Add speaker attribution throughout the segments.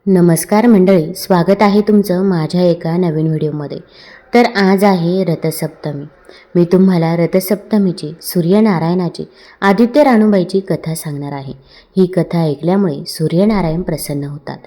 Speaker 1: नमस्कार मंडळी, स्वागत आहे तुमचं माझ्या एका नवीन व्हिडिओमध्ये. तर आज आहे रथसप्तमी. मी तुम्हाला रथसप्तमीची, सूर्यनारायणाची, आदित्य रानूबाईची कथा सांगणार आहे. ही कथा ऐकल्यामुळे सूर्यनारायण प्रसन्न होतात.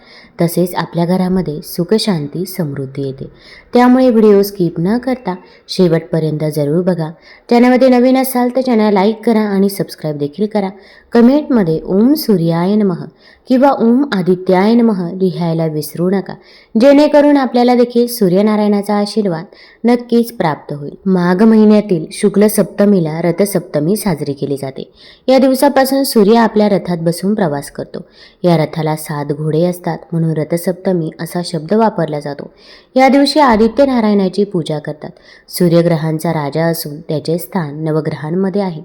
Speaker 1: तसेच आपल्या घरामध्ये सुख, शांती, समृद्धी येते. त्यामुळे व्हिडिओ स्किप न करता शेवटपर्यंत जरूर बघा. चॅनलमध्ये नवीन असाल तर चॅनल लाईक करा आणि सबस्क्राईब देखील करा. कमेंटमध्ये ओम सूर्याय नमः किंवा ओम आदित्याय नमः लिहायला विसरू नका, जेणेकरून आपल्याला देखील सूर्यनारायणाचा आशीर्वाद नक्कीच प्राप्त होईल. माघ महिन्यातील शुक्ल सप्तमीला रथसप्तमी साजरी केली जाते. या दिवसापासून सूर्य आपल्या रथात बसून प्रवास करतो. या रथाला 7 घोडे असतात, म्हणून रथसप्तमी असा शब्द वापरला जातो. या दिवशी आदित्य नारायणाची पूजा करतात. सूर्यग्रहांचा राजा असून त्याचे स्थान नवग्रहांमध्ये आहे.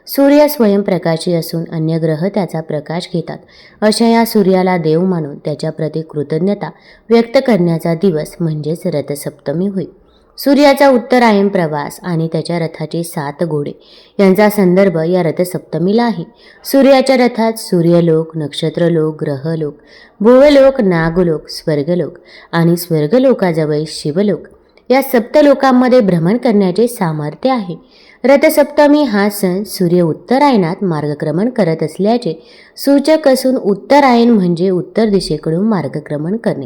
Speaker 1: सूर्य स्वयंप्रकाशी असून अन्य ग्रह त्याचा प्रकाश घेतात. अशा या सूर्याला देव मानून त्याच्याप्रती कृतज्ञता व्यक्त करण्याचा दिवस म्हणजेच रथसप्तमी होय. सूर्याचा उत्तरायण प्रवास आणि त्याच्या रथाचे 7 घोडे यांचा संदर्भ या रथसप्तमीला आहे. सूर्याच्या रथात सूर्यलोक, नक्षत्रलोक, ग्रहलोक, भुवलोक, नागलोक, स्वर्गलोक आणि स्वर्गलोकाजवळ शिवलोक या सप्तलोकांमध्ये भ्रमण करण्याचे सामर्थ्य आहे. रथसप्तमी हा सण सूर्य उत्तरायणात मार्गक्रमण करत असल्याचे सूचक असून उत्तरायण म्हणजे उत्तर दिशेकडून मार्गक्रमण करणे.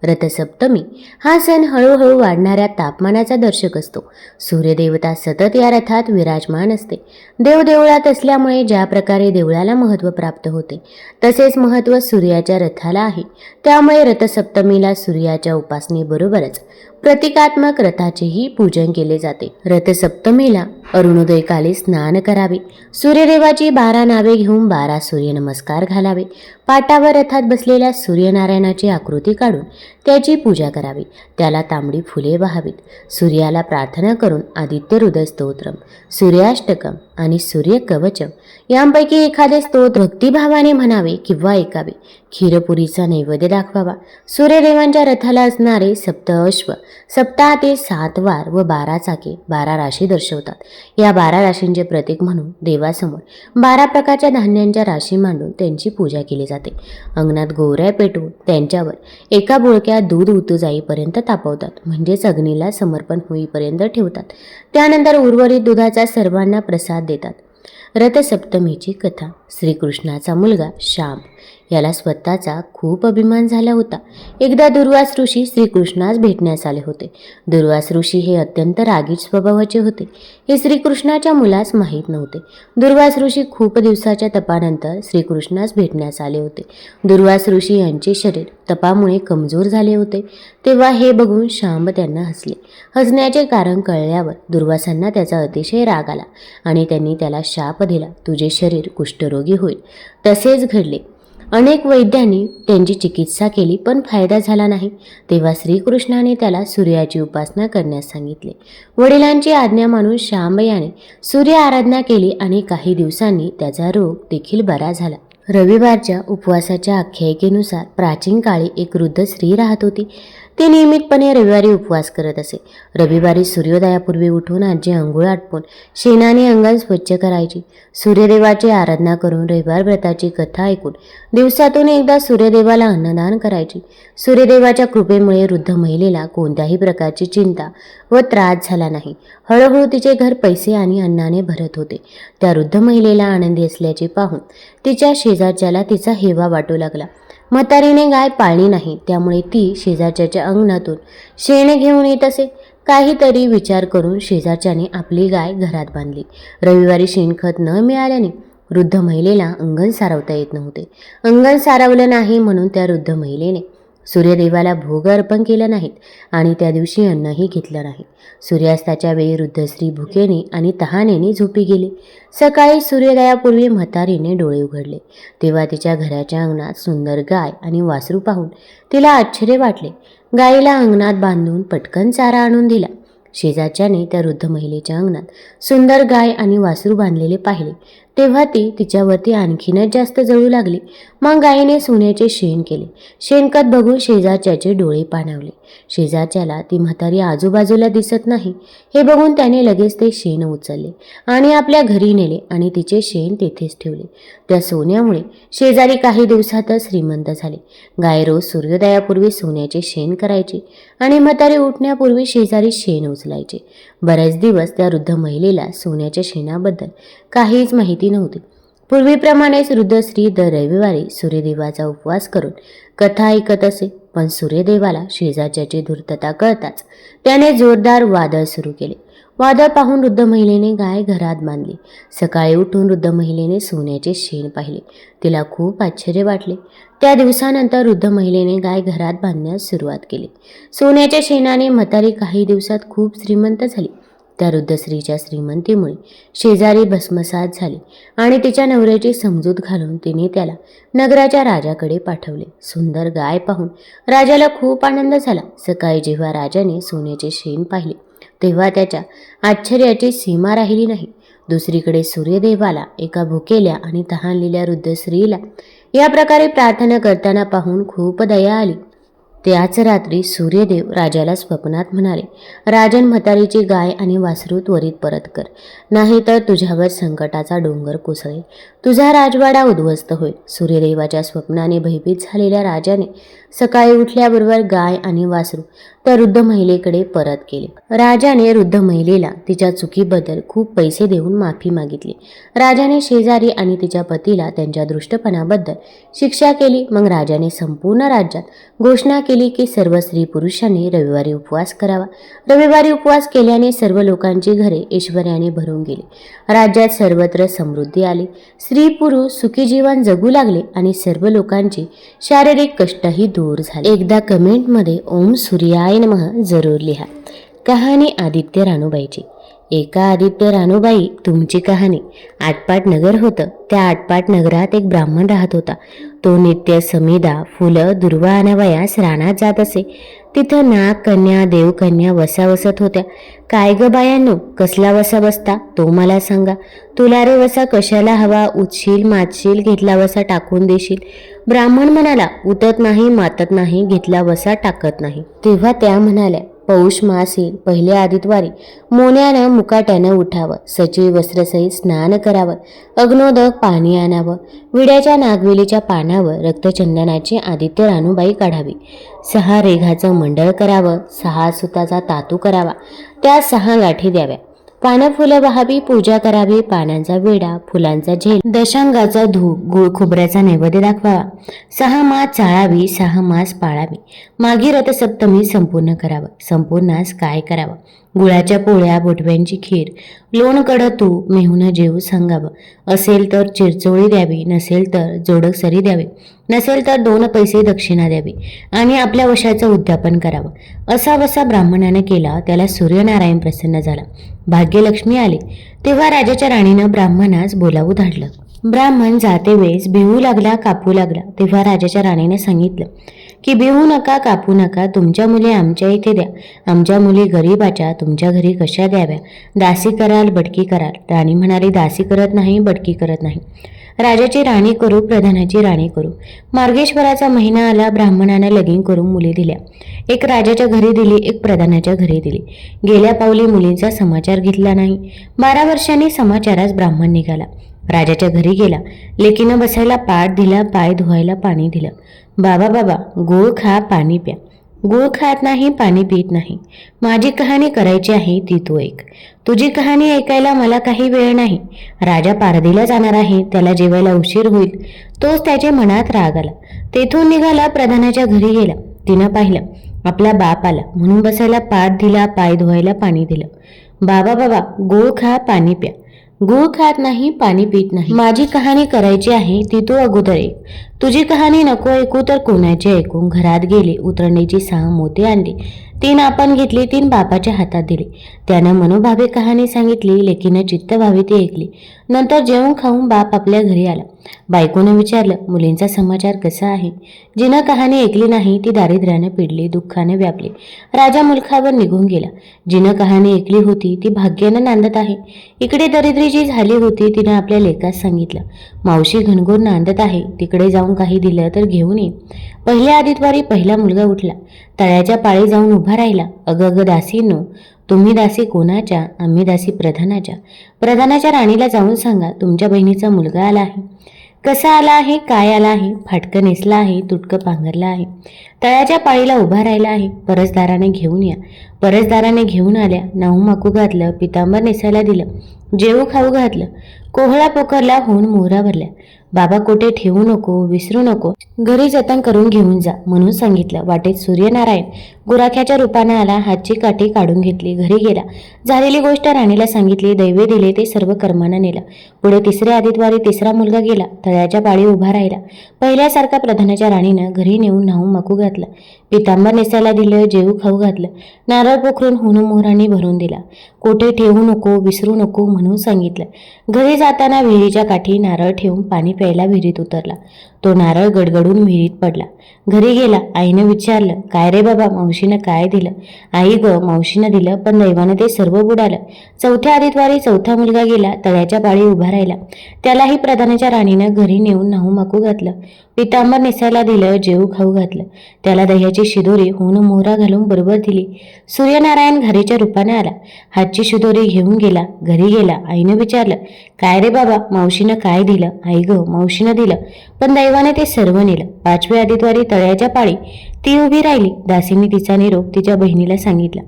Speaker 1: रथसप्तमी हा सण हळूहळू वाढणाऱ्या तापमानाचा दर्शक असतो. सूर्यदेवता सतत या रथात विराजमान असते. देवदेवळात असल्यामुळे ज्या प्रकारे देवळाला महत्त्व प्राप्त होते, तसेच महत्त्व सूर्याच्या रथाला आहे. त्यामुळे रथसप्तमीला सूर्याच्या उपासनेबरोबरच प्रतिकात्मक रथाचेही पूजन केले जाते. रथसप्तमीला अरुणोदयकाली स्नान करावे. सूर्यदेवाची 12 नावे घेऊन 12 सूर्यनमस्कार घालावे. पाटावर रथात बसलेल्या सूर्यनारायणाची आकृती काढून त्याची पूजा करावी. त्याला तांबडी फुले वाहावीत. सूर्याला प्रार्थना करून आदित्य हृदय स्तोत्रम, सूर्याष्टकम आणि सूर्यकवचम यांपैकी एखादे स्तोत्र भक्तिभावाने म्हणावे किंवा ऐकावे. खीरपुरीचा नैवेद्य दाखवावा. सूर्यदेवांच्या रथाला असणारे 7 अश्व, सप्ताहातील 7 वार व 12 चाके 12 राशी दर्शवतात. या 12 राशींचे प्रतीक म्हणून देवासमोर 12 प्रकारच्या धान्यांच्या राशी मांडून त्यांची पूजा केली जाते. अंगणात गोवऱ्या पेटवून त्यांच्यावर एका बुळक्यात दूध उतू जाईपर्यंत तापवतात, म्हणजेच अग्नीला समर्पण होईपर्यंत ठेवतात. त्यानंतर उर्वरित दुधाचा सर्वांना प्रसाद देतात. रथसप्तमीची कथा. श्रीकृष्णाचा मुलगा श्याम याला स्वतःचा खूप अभिमान झाला होता. एकदा दुर्वास ऋषी श्रीकृष्णास भेटण्यास आले होते. दुर्वास ऋषी हे अत्यंत रागीट स्वभावाचे होते. हे श्रीकृष्णाच्या मुलास माहीत नव्हते. दुर्वास ऋषी खूप दिवसाच्या तपानंतर श्रीकृष्णास भेटण्यास आले होते. दुर्वास ऋषी यांचे शरीर तपामुळे कमजोर झाले होते. तेव्हा हे बघून श्याम त्यांना हसले. हसण्याचे कारण कळल्यावर दुर्वासांना त्याचा अतिशय राग आला आणि त्यांनी त्याला शाप दिला, तुझे शरीर कुष्ठरोगी होईल. तसेच घडले. अनेक वैद्यांनी त्यांची चिकित्सा केली, पण फायदा झाला नाही. तेव्हा श्रीकृष्णाने त्याला सूर्याची उपासना करण्यास सांगितले. वडिलांची आज्ञा मानून श्याम याने सूर्य आराधना केली आणि काही दिवसांनी त्याचा रोग देखील बरा झाला. रविवारच्या उपवासाच्या आख्यायिकेनुसार प्राचीन काळी एक वृद्ध स्त्री राहत होती. ती नियमितपणे रविवारी उपवास करत असे. रविवारी सूर्योदयापूर्वी उठून आजी अंघोळ आटपून शेणाने अंगण स्वच्छ करायची. सूर्यदेवाची आराधना करून रविवार व्रताची कथा ऐकून दिवसातून एकदा सूर्यदेवाला अन्नदान करायची. सूर्यदेवाच्या कृपेमुळे वृद्ध महिलेला कोणत्याही प्रकारची चिंता व त्रास झाला नाही. हळूहळू तिचे घर पैसे आणि अन्नाने भरत होते. त्या वृद्ध महिलेला आनंदी असल्याचे पाहून तिच्या शेजारच्याला तिचा हेवा वाटू लागला. म्हातारीने गाय पाळली नाही, त्यामुळे ती शेजारच्याच्या अंगणातून शेण घेऊन येत असे. काहीतरी विचार करून शेजारच्याने आपली गाय घरात बांधली. रविवारी शेणखत न मिळाल्याने वृद्ध महिलेला अंगण सारवता येत नव्हते. अंगण सारवलं नाही म्हणून त्या वृद्ध महिलेने सूर्यदेवाला भोग अर्पण केलं नाहीत आणि त्या दिवशी अन्नही घेतलं नाही. सूर्यास्ताच्या वेळी वृद्ध स्त्री भुकेने आणि तहानेने झोपी गेली. सकाळी सूर्योदयापूर्वी म्हातारीने डोळे उघडले, तेव्हा तिच्या घराच्या अंगणात सुंदर गाय आणि वासरू पाहून तिला आश्चर्य वाटले. गायीला अंगणात बांधून पटकन चारा आणून दिला. शेजारच्याने त्या वृद्ध महिलेच्या अंगणात सुंदर गाय आणि वासरू बांधलेले पाहिले. तेव्हा ती तिच्यावरती आणखीनच जास्त जळू लागली. मग गायीने सोन्याचे शेण केले. शेणखत बघून शेजारच्याचे डोळे पाणावले. शेजारच्याला ती म्हातारी आजूबाजूला दिसत नाही हे बघून त्याने लगेच ते शेण उचलले आणि आपल्या घरी नेले आणि तिचे शेण तेथेच ठेवले. त्या सोन्यामुळे शेजारी काही दिवसातच श्रीमंत झाले. गाय रोज सूर्योदयापूर्वी सोन्याचे शेण करायची आणि म्हातारी उठण्यापूर्वी शेजारी शेण उचलायचे. बरेच दिवस त्या वृद्ध महिलेला सोन्याच्या शेणाबद्दल काहीच माहिती नव्हती. पूर्वीप्रमाणेच वृद्ध स्त्री दर रविवारी सूर्यदेवाचा उपवास करून कथा ऐकत असे. पण सूर्यदेवाला शेजारच्याची धूर्तता कळताच त्याने जोरदार वादळ सुरू केले. वादळ पाहून वृद्ध महिलेने गाय घरात बांधली. सकाळी उठून वृद्ध महिलेने सोन्याचे शेण पाहिले. तिला खूप आश्चर्य वाटले. त्या दिवसानंतर वृद्ध महिलेने गाय घरात बांधण्यास सुरुवात केली. सोन्याच्या शेणाने म्हातारी काही दिवसात खूप श्रीमंत झाली. त्या वृद्ध स्त्रीच्या श्रीमंतीमुळे शेजारी भस्मसात झाली आणि तिच्या नवऱ्याची समजूत घालून तिने त्याला नगराच्या राजाकडे पाठवले. सुंदर गाय पाहून राजाला खूप आनंद झाला. सकाळी जेव्हा राजाने सोन्याचे शेण पाहिले तेव्हा त्याच्या आश्चर्याची सीमा राहिली नाही. दुसरीकडे सूर्यदेवाला एका भुकेल्या आणि तहानलेल्या वृद्ध स्त्रीला या प्रकारे प्रार्थना करताना पाहून खूप दया आली. त्याच रात्री सूर्यदेव राजाला स्वप्नात म्हणाले, राजन, म्हातारीची गाय आणि वासरू त्वरित परत कर, नाहीतर तुझ्यावर संकटाचा डोंगर कोसळेल. तुझा राजवाडा उद्ध्वस्त होईल. सूर्यदेवाच्या स्वप्नाने भयभीत झालेल्या राजाने सकाळी उठल्याबरोबर गाय आणि वासरू त्या वृद्ध महिलेकडे परत केले. राजाने वृद्ध महिलेला तिच्या चुकीबद्दल खूप पैसे देऊन माफी मागितली. राजाने शेजारी आणि तिच्या पतीला त्यांच्या दृष्टपणाबद्दल शिक्षा केली. मग राजाने संपूर्ण राज्यात घोषणा केली की सर्व स्त्री पुरुषांनी रविवारी उपवास करावा. रविवारी उपवास केल्याने सर्व लोकांची घरे ऐश्वर्याने भरून गेली. राज्यात सर्वत्र समृद्धी आली. स्त्री पुरुष सुखी जीवन जगू लागले आणि सर्व लोकांची शारीरिक कष्टही दूर झाले. एकदा कमेंटमध्ये ओम सूर्याय नमः जरूर लिहा. कहाणी आदित्य रानूबाईची. एका आदित्य रानूबाई तुमची कहाणी. आटपाट नगर होतं. त्या आटपाट नगरात एक ब्राह्मण राहत होता. तो नित्य समिदा, फुलं, दुर्वा आणावयास रानात जात असे. तिथं नाग कन्या, देवकन्या वसा बसत होत्या. काय ग बायांनो, कसला वसा बसता तो मला सांगा. तुला रे वसा कशाला हवा? उचशील, माचशील, घेतला वसा टाकून देशील. ब्राह्मण म्हणाला, उतत नाही, मातत नाही, घेतला वसा टाकत नाही. तेव्हा त्या म्हणाल्या, पौष मास येईल, पहिल्या आदितवारी मोन्यानं मुकाट्यानं उठावं, सचिव वस्त्रसहित स्नान करावं, अग्नोदक पाणी आणावं, विड्याच्या नागवेलीच्या पानावर रक्तचंदनाची आदित्य रानूबाई काढावी, 6 रेघाचं मंडळ करावं, 6 सुताचा तातू करावा, त्या 6 गाठी द्याव्या, पानं फुलं वाहावी, पूजा करावी, पानांचा विडा, फुलांचा झेल, दशांगाचा धूप, गुळ खोबऱ्याचा नैवेद्य दाखवावा, 6 मास चाळावी, 6 मास पाळावी, मागी रथसप्तमी संपूर्ण करावं. संपूर्णास काय करावं? गुळाच्या पोळ्या, बोटव्यांची खीर, लोणकडं तूप, मेहुणं जेवू सांगावं. असेल तर चिरचोळी द्यावी, नसेल तर जोडक सरी द्यावी, नसेल तर 2 पैसे दक्षिणा द्यावी आणि आपल्या वशाचं उद्यापन करावं. असा वसा ब्राह्मणाने केला. त्याला सूर्यनारायण प्रसन्न झाला. भाग्यलक्ष्मी आली. तेव्हा राजाच्या राणीनं ब्राह्मणास बोलावू धाडलं. ब्राह्मण जाते वेळेस भिवू लागला, कापू लागला. तेव्हा राजाच्या राणीने सांगितलं की भिवू नका, कापू नका, तुमच्या मुली आमच्या इथे द्या. आमच्या मुली गरीबाच्या तुमच्या घरी कशा द्याव्या? दासी कराल, बडकी कराल. राणी म्हणाली, दासी करत नाही, बडकी करत नाही. राजाची राणी करू, प्रधानाची राणी करू. मार्गेश्वराचा महिना आला. ब्राह्मणाने लगीन करून मुली दिल्या. एक राजाच्या घरी दिली, एक प्रधानाच्या घरी दिली. गेल्या पावली मुलींचा समाचार घेतला नाही. 12 वर्षांनी समाचारास ब्राह्मण निघाला. राजाच्या घरी गेला. लेकीनं बसायला पाट दिला, पाय धुवायला पाणी दिलं. बाबा बाबा, गूळ खा, पाणी प्या. गूळ खात नाही, पाणी पित नाही. माझी कहाणी करायची आहे ती तू ऐक. तुझी कहाणी ऐकायला मला काही वेळ नाही. राजा पारदीला जाणार आहे, त्याला जेवायला उशीर होईल. तोच त्याच्या मनात राग आला. तेथून निघाला, प्रधानाच्या घरी गेला. तिनं पाहिलं आपला बाप आला म्हणून बसायला पाट दिला, पाय धुवायला पाणी दिलं. बाबा बाबा, गूळ खा, पाणी प्या. गूळ खात नाही, पाणी पित नाही. माझी कहाणी करायची आहे ती तू अगोदर ऐक. तुझी कहाणी नको ऐकू तर कोणाची ऐकू. घरात गेले, उतरण्याची 6 मोती आणली. 3 आपण घेतली, 3 बापाच्या हातात दिली. त्यानं मनोभावे कहाणी सांगितली. लेकीनं चित्तभावे ती ऐकली. नंतर जेवून खाऊन बाप आपल्या घरी आला. बायकोनं विचारलं, मुलींचा समाचार कसा आहे? जिनं कहाणी ऐकली नाही ती दारिद्र्यानं पिडली, दुःखानं व्यापली. राजा मुलखावर निघून गेला. जिनं कहाणी ऐकली होती ती भाग्यानं नांदत आहे. इकडे दरिद्री जी झाली होती तिनं आपल्या लेकास सांगितलं, मावशी घनघोर नांदत आहे, तिकडे जाऊन काही दिलं तर घेऊन ये. पहिल्या आदितवारी पहिला मुलगा उठला. तळ्याच्या पाळी जाऊन उभा राहिला. अगं दासींनो, तुम्ही दासी कोणाच्या? आम्ही दासी प्रधानाच्या. प्रधानाच्या राणीला जाऊन सांगा तुमच्या बहिणीचा मुलगा आला आहे. कसा आला आहे, काय आला आहे? फाटकं नेसला आहे, तुटकं पांघरला आहे, तळ्याच्या पाळीला उभा राहिला आहे. परसदाराने घेऊन या. परसदाराने घेऊन आल्या. नाहू माकू घातलं, पितांबर नेसायला दिलं, जेवू खाऊ घातलं. कोहळा पोखरला होऊन मोहरा भरल्या. बाबा कोठे ठेवू नको, विसरू नको, घरी जतन करून घेऊन जा म्हणून सांगितलं. वाटेत सूर्यनारायण गुराख्याच्या रूपाने आला. हातची काठी काढून घेतली. घरी गेला. झालेली गोष्ट राणीला सांगितली. दैवे दिले ते सर्व कर्मानं नेलं. पुढे तिसऱ्या आदितवारी तिसरा मुलगा गेला. तळ्याच्या पाळी उभा राहिला. पहिल्यासारखा प्रधानाच्या राणीनं घरी नेऊन नाहू माकू घातलं, पितांबर नेसायला दिलं, जेवू खाऊ घातलं. नारळ पोखरून होऊन मोहरांनी भरून दिला. कोठे ठेवू नको, विसरू नको म्हणून सांगितलं. घरी जाताना विहिरीच्या काठी नारळ ठेवून पाणी प्यायला विहिरीत उतरला. तो नारळ गडगडून विहिरीत पडला. घरी गेला. आईनं विचारलं, काय रे बाबा, मावशीनं काय दिलं? आई ग, मावशीनं दिलं, पण दैवानं ते सर्व बुडालं. चौथ्या आदितवारी चौथा मुलगा गेला. तळ्याच्या पाळी उभा राहिला. त्यालाही प्रधानाच्या राणीनं घरी नेऊन नाहू माकू घातलं, पितांबर नेसायला दिलं, जेवू खाऊ घातलं. त्याला दह्याची शिदोरी होऊन मोहरा घालून बरोबर दिली. सूर्यनारायण घरीच्या रूपाने आला. हातची शिदोरी घेऊन गेला. घरी गेला. आईनं विचारलं, काय रे बाबा, मावशीनं काय दिलं? आई ग, मावशीनं दिलं, पण दैवाने ते सर्व नेलं. पाचव्या आदितवारी तळ्याच्या पाळी ती उभी राहिली. दासीने तिचा निरोप तिच्या बहिणीला सांगितला.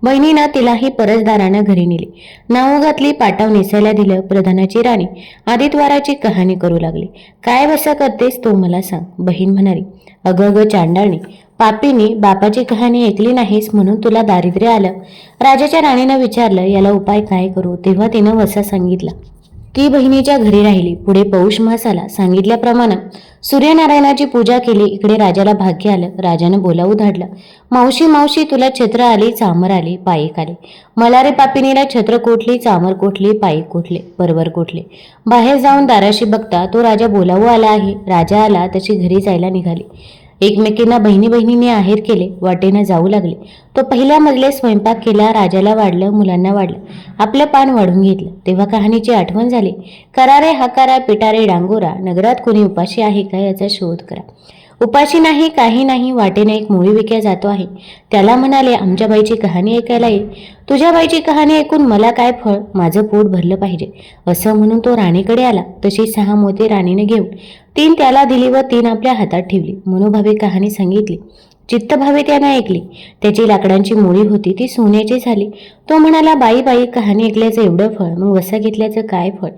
Speaker 1: बहिणीनं तिलाही परसदारानं घरी नेली. नाव घातली, पाटाव नेसायला दिलं. प्रधानाची राणी आदितवाराची कहाणी करू लागली. काय बसा करतेस तो मला सांग. बहीण म्हणाली, अगं चांडाळणी, पापीनी, बापाची कहाणी ऐकली नाहीस म्हणून तुला दारिद्र्य आलं. राजाच्या राणीनं विचारलं, याला उपाय काय करू? तेव्हा तिनं वसा सांगितला. ती बहिणीच्या घरी राहिली. पुढे पौष मास आला. सांगितल्याप्रमाणे सूर्यनारायणाची पूजा केली. इकडे राजाला भाग्य आलं. राजानं बोलावू धाडलं, मावशी मावशी, तुला छत्र आली, चामर आली, पायीक आली. मला रे पापिनीला छत्र कोठली, चामर कोठली, पायीक कोठले, परवर कोठले. बाहेर जाऊन दाराशी बघता तो राजा बोलावू आला आहे. राजा आला तशी घरी जायला निघाली. एकमेकींना बहिणीने आहेर केले. वाटेनं जाऊ लागले. तो पहिल्या मजले स्वयंपाक केला. राजाला वाढलं, मुलांना वाढलं, आपलं पान वाढून घेतलं. तेव्हा कहाणीची आठवण झाली. करारे हाकारा, पिटारे डांगोरा, नगरात कोणी उपाशी आहे का याचा शोध करा. उपाशी नाही, काही नाही. वाटेने एक मोळी विक्या जातो आहे. त्याला म्हणाले, आमच्या बाईची कहाणी ऐकायला ये. तुझ्या बाईची कहाणी ऐकून मला काय फळ, माझं पोट भरलं पाहिजे. असं म्हणून तो राणीकडे आला. तशी 6 मोती राणीने घेऊन 3 त्याला दिली व 3 आपल्या हातात ठेवली. मनोभावे कहाणी सांगितली. चित्तभावे त्यानं ऐकली. त्याची लाकडांची मोळी होती ती सोन्याची झाली. तो म्हणाला, बाई बाई, कहाणी ऐकल्याचं एवढं फळ, मग वसा घेतल्याचं काय फळ?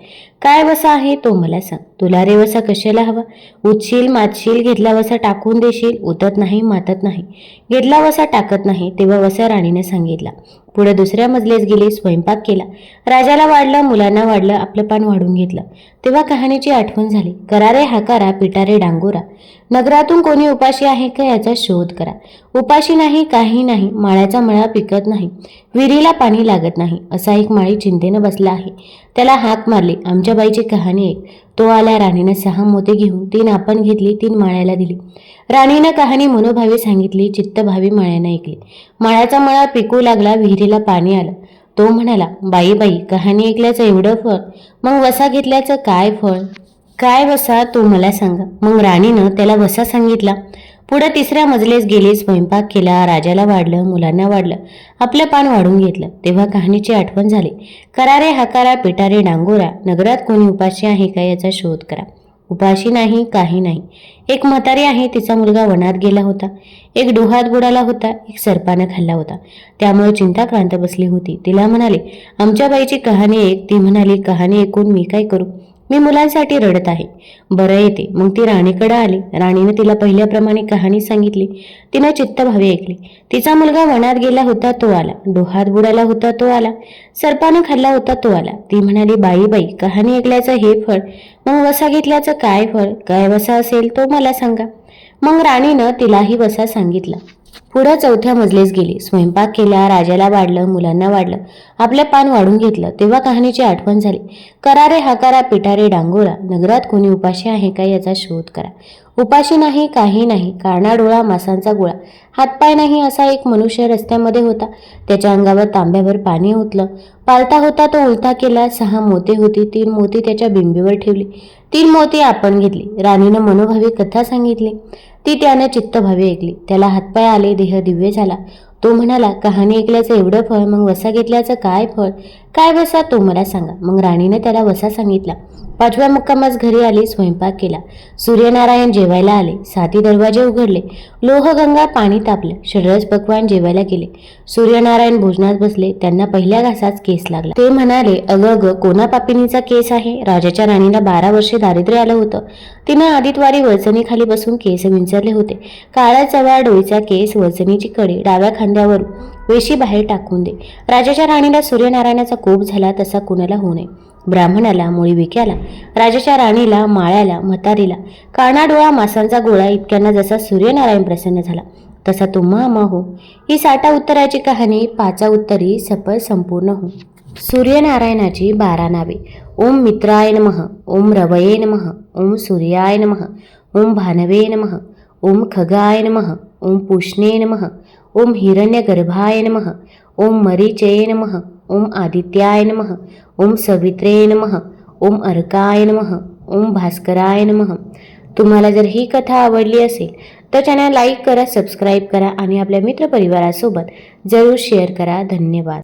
Speaker 1: काय वसा आहे तो मला सांग. तुला रे वसा कशाला हवा? उठशील, मातशील, घेतला वसा टाकून देशील, उतत नाही, मातत नाही. घेतला वसा टाकत नाही. तेव्हा वसा राणीने सांगितला. पुढे दुसऱ्या मजलेस गेली. स्वयंपाक केला. राजाला वाढलं, मुलांना वाढलं, आपलं पान वाढून घेतलं. तेव्हा कहाणीची आठवण झाली. करारे हाकारा, पिटारे डांगोरा, नगरातून कोणी उपाशी आहे का याचा शोध करा. उपाशी नाही, काही नाही. माळ्याचा मळा पिकत नाही, विहिरीला पाणी लागत नाही. असा एक माळी चिंतेनं बसला आहे. त्याला हाक मारली, आमच्या बाईची कहाणी ऐक. तो आला. राणीनं 6 मोती घेऊन 3 आपण घेतली, 3 माळ्याला दिली. राणीनं कहाणी मनोभावे सांगितली. चित्तभावी माळ्यानं ऐकली. माळ्याचा मळा पिकू लागला, विहिरीला पाणी आलं. तो म्हणाला, बाई बाई, कहाणी ऐकल्याचं एवढं फळ, मग वसा घेतल्याचं काय फळ? काय वसा तो मला सांगा. मग राणीनं त्याला वसा सांगितला. पुढे तिसऱ्या मजलेस गेली. स्वयंपाक केला. राजाला वाढलं, मुलांना वाढलं, आपलं पान वाढून घेतलं. तेव्हा कहाणीची आठवण झाली. करारे हाकारा, पिटारे डांगोरा, नगरात कोणी उपाशी आहे का याचा शोध करा. उपाशी नाही, काही नाही. एक म्हातारी आहे. तिचा मुलगा वनात गेला होता. एक डोहात बुडाला होता. एक सर्पानं खाल्ला होता. त्यामुळे चिंताक्रांत बसली होती. तिला म्हणाले, आमच्या बाईची कहाणी ऐक. ती म्हणाली, कहाणी ऐकून मी काय करू? मी मुलांसाठी रडत आहे. बरं येते. मग ती राणीकडे आली. राणीने तिला पहिल्याप्रमाणे कहाणी सांगितली. तिनं चित्तभावे ऐकली. तिचा मुलगा वनात गेला होता तो आला, डोहात बुडाला होता तो आला, सर्पानं खाल्ला होता तो आला. ती म्हणाली, बाई बाई, कहाणी ऐकल्याचं हे फळ, मग वसा घेतल्याचं काय फळ? काय वसा असेल तो मला सांगा. मग राणीनं तिलाही वसा सांगितला. पुढं चौथ्या मजलेस गेली. स्वयंपाक केला, राजाला वाढलं, मुलांना वाढलं, आपलं पान वाढून घेतलं. तेव्हा कहाणीची आठवण झाली. करा रे हाकारा, पिटारे डांगोरा, नगरात कोणी उपाशी आहे का याचा शोध करा. उपाशी नाही, काही नाही, कारणा डोळा, मासांचा गोळा, हातपाय नाही असा एक मनुष्य रस्त्यामध्ये होता. त्याच्या अंगावर तांब्याभर पाणी ओतलं. पालता होता तो उलटा केला. 6 मोती होती. 3 मोती त्याच्या बिंबीवर ठेवली. 3 मोती आपण घेतली. राणीनं मनोभावी कथा सांगितली. ती त्यानं चित्तभावे ऐकली. त्याला हातपाय आले, देह दिव्य झाला. तो म्हणाला, कहाणी ऐकल्याचं एवढं फळ, मग वसा घेतल्याचं काय फळ? काय वसा तो मला सांगा. मग राणीनं त्याला वसा सांगितला. 5व्या मुक्कामास घरी आली. स्वयंपाक केला. सूर्यनारायण जेवायला आले. 7 दरवाजे उघडले. लोहगंगा पाणी तापलं. षड्रस पक्वान जेवायला गेले. सूर्यनारायण भोजनात बसले. त्यांना पहिल्या घासाच केस लागला. ते म्हणाले, अगं कोणा पापिनीचा केस आहे? राजाच्या राणीला 12 वर्षे दारिद्र्य आलं होतं. तिनं आदितवारी वळचणीखाली बसून केस विंचरले होते. काळा चवाळ डोळीचा केस, वळचणीची कडी डाव्या खांद्यावर, वेशी बाहेर टाकून दे. राजाच्या राणीला सूर्यनारायणाचा कोप झाला तसा कुणाला होऊ नये. ब्राह्मणाला, मुळी विक्याला, राजाच्या राणीला, माळ्याला, म्हातारीला, काणा डोळा, मासांचा गोळा इतक्यांना जसा सूर्यनारायण प्रसन्न झाला तसा तुम्हा आम्हा हो. ही 60 उत्तराची कहाणी 5 उत्तरी सफल संपूर्ण हो. सूर्यनारायणाची 12 नावे. ओम मित्राय नमः, ओम रवये नमः, ओम सूर्याय नमः, ओम भानवे नमः, ओम खगाय नमः, ओम पुष्णे नमः, ओम हिरण्यगर्भाय नमः, ओम मरीचये नमः, ओम आदित्याय नमः, ओम सवित्रे नमः, ओम अर्काय नमः, ओम भास्कराय नमः. तुम्हाला जर ही कथा आवडली असेल तर चॅनल लाईक करा, सबस्क्राईब करा आणि आपल्या मित्रपरिवारासोबत जरूर शेअर करा. धन्यवाद.